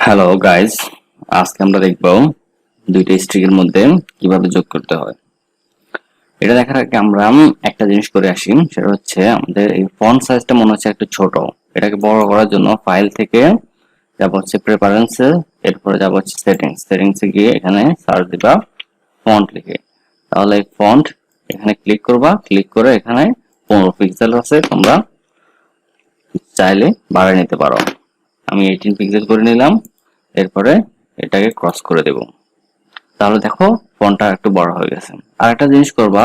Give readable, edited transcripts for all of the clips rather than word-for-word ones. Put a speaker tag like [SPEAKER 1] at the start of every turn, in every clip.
[SPEAKER 1] Hello guys, আজকে আমরা দেখব দুইটা স্ট্রিং এর মধ্যে কিভাবে যোগ করতে হয়। এটা দেখার আগে আমরা একটা জিনিস করে আসি, সেটা হচ্ছে আমাদের এই ফন্ট সাইজটা মনে হচ্ছে একটু ছোট। এটাকে বড় করার জন্য ফাইল থেকে যাব হচ্ছে প্রেফারেন্সে, এরপরে যাব হচ্ছে সেটিংসে গিয়ে এখানে সার্চ দিবা ফন্ট লিখে। তাহলে এই ফন্ট এখানে ক্লিক করবা, ক্লিক করে এখানে 15 পিক্সেল আছে, তোমরা চাইলে বাড়িয়ে নিতে পারো। আমি 18 পিক্সেল করে নিলাম, এরপরে এটাকে ক্রস করে দেব। তাহলে দেখো ফন্টটা একটু বড় হয়ে গেছে। আর একটা জিনিস করবা,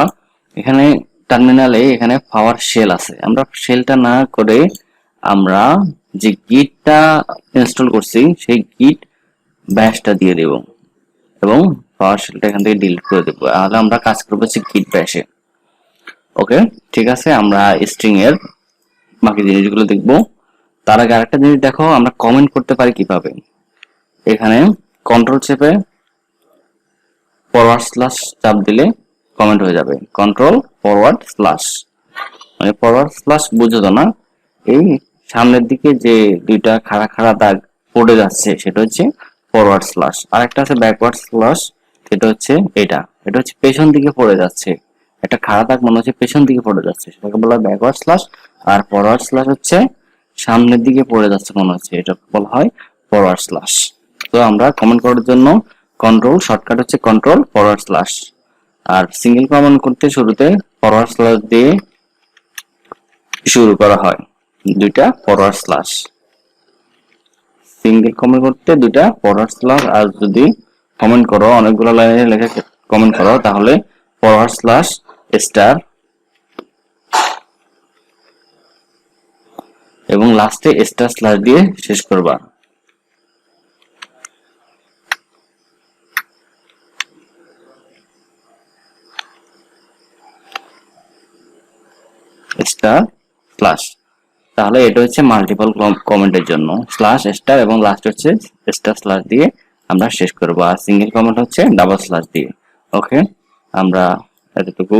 [SPEAKER 1] এখানে টার্মিনালে এখানে পাওয়ার শেল আছে, আমরা শেলটা না করে আমরা যে গিটটা ইনস্টল করছি সেই গিট ব্যাশটা দিয়ে দেব এবং পাওয়ার শেলটা এখান থেকে ডিলিট করে দেবো। তাহলে আমরা কাজ করবো হচ্ছে গিট ব্যাশে। ওকে, ঠিক আছে, আমরা স্ট্রিং এর বাকি জিনিসগুলো দেখবো। তার আগে আরেকটা জিনিস দেখো, আমরা কমেন্ট করতে পারি কিভাবে। এখানে কন্ট্রোল চেপে ফরওয়ার্ড স্ল্যাশ চাপ দিলে কমেন্ট হয়ে যাবে। কন্ট্রোল ফরওয়ার্ড স্ল্যাশ, মানে ফরওয়ার্ড স্ল্যাশ বুঝো তো না, এই সামনের দিকে যে দুইটা খাড়া খাড়া দাগ পড়ে যাচ্ছে সেটা হচ্ছে ফরওয়ার্ড স্ল্যাশ। আর একটা আছে ব্যাকওয়ার্ড স্ল্যাশ, সেটা হচ্ছে এটা হচ্ছে পেছন দিকে পড়ে যাচ্ছে, একটা খাড়া দাগ মনে হচ্ছে পেছন দিকে পড়ে যাচ্ছে, সেটাকে বলা হয় ব্যাকওয়ার্ড স্ল্যাশ। আর ফরওয়ার্ড স্ল্যাশ হচ্ছে সামনের দিকে পড়ে যাচ্ছে মনে হচ্ছে, এটা বলা হয় ফরওয়ার্ড স্ল্যাশ। তো আমরা কমেন্ট করার জন্য কন্ট্রোল শর্টকাট হচ্ছে কন্ট্রোল ফরওয়ার্ড স্ল্যাশ। আর সিঙ্গেল কমেন্ট করতে শুরুতে ফরওয়ার্ড স্ল্যাশ দিয়ে শুরু করা হয়, দুইটা ফরওয়ার্ড স্ল্যাশ। সিঙ্গেল কমেন্ট করতে দুইটা ফরওয়ার্ড স্ল্যাশ, আর যদি কমেন্ট করো অনেকগুলো লাইনে লেখা কমেন্ট করো তাহলে ফরওয়ার্ড স্ল্যাশ স্টার এবং লাস্টে স্টার স্ল্যাশ দিয়ে শেষ করবা। স্টার স্ল্যাশ, তাহলে এটা হচ্ছে মাল্টিপল কমেন্টের জন্য স্ল্যাশ স্টার এবং লাস্ট হচ্ছে স্টার স্ল্যাশ দিয়ে আমরা শেষ করবো। আর সিঙ্গেল কমেন্ট হচ্ছে ডাবল স্ল্যাশ দিয়ে। ওকে, আমরা এতটুকু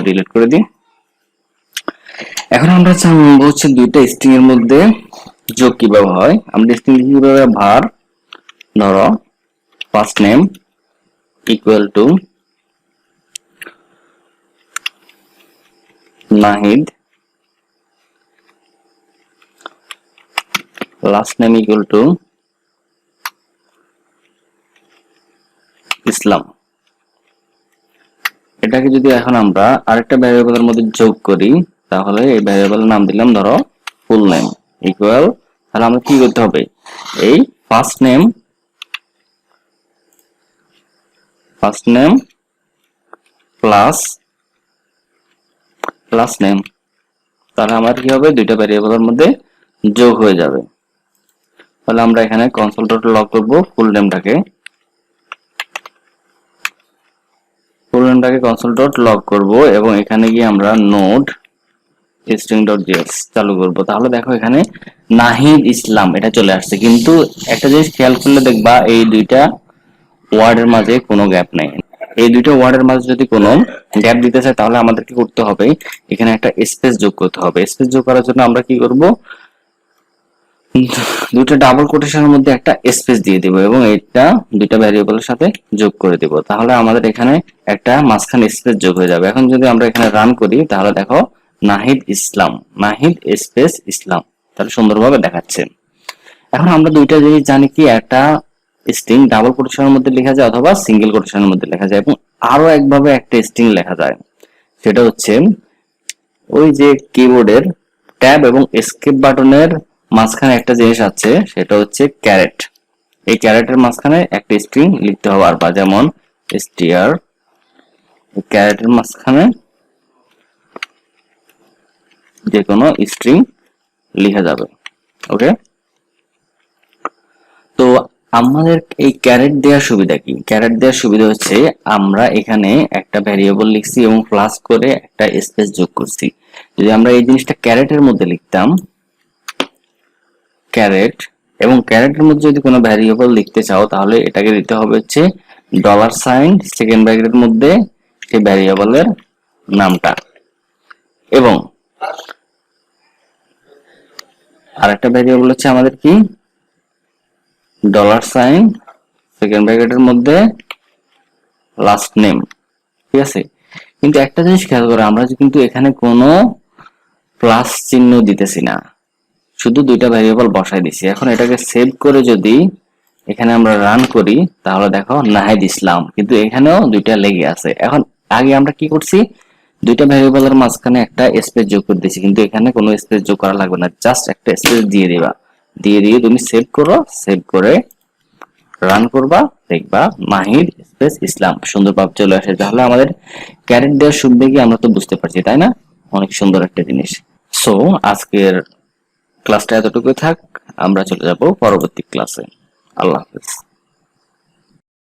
[SPEAKER 1] ডিলিট করে দিই। এখন আমরা জানবো হচ্ছে দুইটা স্ট্রিং এর মধ্যে যোগ কিভাবে হয়। আমরা স্ট্রিং কিভাবে var ধরো first name equal to Nahid, last name equal to ইসলাম। এটাকে যদি এখন আমরা আরেকটা ভ্যারিয়েবলের মধ্যে যোগ করি, তাহলে এই ভ্যারিয়েবলের নাম দিলাম ধরো ফুল নেম ইকুয়াল, তাহলে আমরা কি করতে হবে, এই first name plus last name, তাহলে আমার কি হবে, দুইটা ভ্যারিয়েবলের মধ্যে যোগ হয়ে যাবে। তাহলে আমরা এখানে কনসোল ডট লগ করব ফুল নেমটাকে কনসোল ডট লগ করব এবং এখানে গিয়ে আমরা নোড string.js চালু করব। তাহলে দেখো এখানে নাহিদ ইসলাম এটা চলে আসছে, কিন্তু একটা জিনিস খেয়াল করলে দেখবা এই দুইটা ওয়ার্ডের মাঝে কোনো গ্যাপ নেই। এই দুইটা ওয়ার্ডের মাঝে যদি কোনো গ্যাপ দিতে চাই তাহলে আমাদের কি করতে হবে, এখানে একটা স্পেস যোগ করতে হবে। স্পেস যোগ করার জন্য আমরা কি করব, দুইটা ডাবল কোটেশনের মধ্যে একটা স্পেস দিয়ে দিব এবং এটা দুইটা ভ্যারিয়েবলের সাথে যোগ করে দিব। তাহলে আমাদের এখানে একটা মাঝখানে স্পেস যোগ হয়ে যাবে। এখন যদি আমরা এখানে রান করি তাহলে দেখো নাহিদ ইসলাম, নাহিদ স্পেস ইসলাম, তাহলে সুন্দরভাবে দেখাচ্ছে। এখন আমরা দুইটা জিনিস জানি কি, একটা স্ট্রিং ডাবল কোটেশনের মধ্যে লেখা যায় অথবা সিঙ্গেল কোটেশনের মধ্যে লেখা যায়, এবং আরো একভাবে একটা স্ট্রিং লেখা যায়, সেটা হচ্ছে ওই যে কিবোর্ডের ট্যাব এবং এসকেপ বাটনের মাঝখানে একটা জিনিস আছে, সেটা হচ্ছে ক্যারেট। এই ক্যারেটের মাঝখানে একটা স্ট্রিং লিখতে হবে, আর বা যেমন str, ক্যারেটের মাঝখানে যে কোনো স্ট্রিং লিখা যাবে। ওকে, তো আমাদের এই ক্যারেট দেওয়ার সুবিধা কি, ক্যারেট দেওয়ার সুবিধা হচ্ছে আমরা এখানে একটা ভ্যারিয়েবল লিখছি এবং প্লাস করে একটা স্পেস যোগ করছি। যদি আমরা এই জিনিসটা ক্যারেটের মধ্যে লিখতাম, ক্যারেট, এবং ক্যারেটের মধ্যে যদি কোনো ভ্যারিয়েবল লিখতে চাও তাহলে এটাকে দিতে হবে হচ্ছে $, সেকেন্ড ব্র্যাকেটের মধ্যে সেই ভ্যারিয়েবলের নামটা, এবং আরেকটা ভ্যারিয়েবল হচ্ছে আমাদের কি ডলার সাইন সেকেন্ড ব্র্যাকেটের মধ্যে লাস্ট নেম, ঠিক আছে। কিন্তু একটা জিনিস খেয়াল করো, আমরা কিন্তু এখানে কোনো প্লাস চিহ্ন দিতেছি না, শুধু দুইটা ভ্যারিয়েবল বসাই দিছি। এখন এটাকে সেভ করে যদি এখানে আমরা রান করি, তাহলে দেখো নাহিদ ইসলাম, কিন্তু এখানেও দুইটা লেগে আছে। এখন আগে আমরা কি করছি, দুইটা ভ্যারিয়েবলের মাঝখানে একটা স্পেস যোগ করে দিয়েছি, কিন্তু এখানে কোনো স্পেস যোগ করা লাগবে না, জাস্ট একটা স্পেস দিয়ে দিবা। দিয়ে তুমি সেভ করো, সেভ করে রান করবা, দেখবা নাহিদ স্পেস ইসলাম সুন্দর ভাবে চলে আসে। তাহলে আমাদের ক্যারেট দেওয়ার সুবিধা কি আমরা তো বুঝতে পারছি, তাই না? অনেক সুন্দর একটা জিনিস। সো আজকের ক্লাসটা এতটুকুই থাক, আমরা চলে যাব পরবর্তী ক্লাসে। আল্লাহ হাফেজ।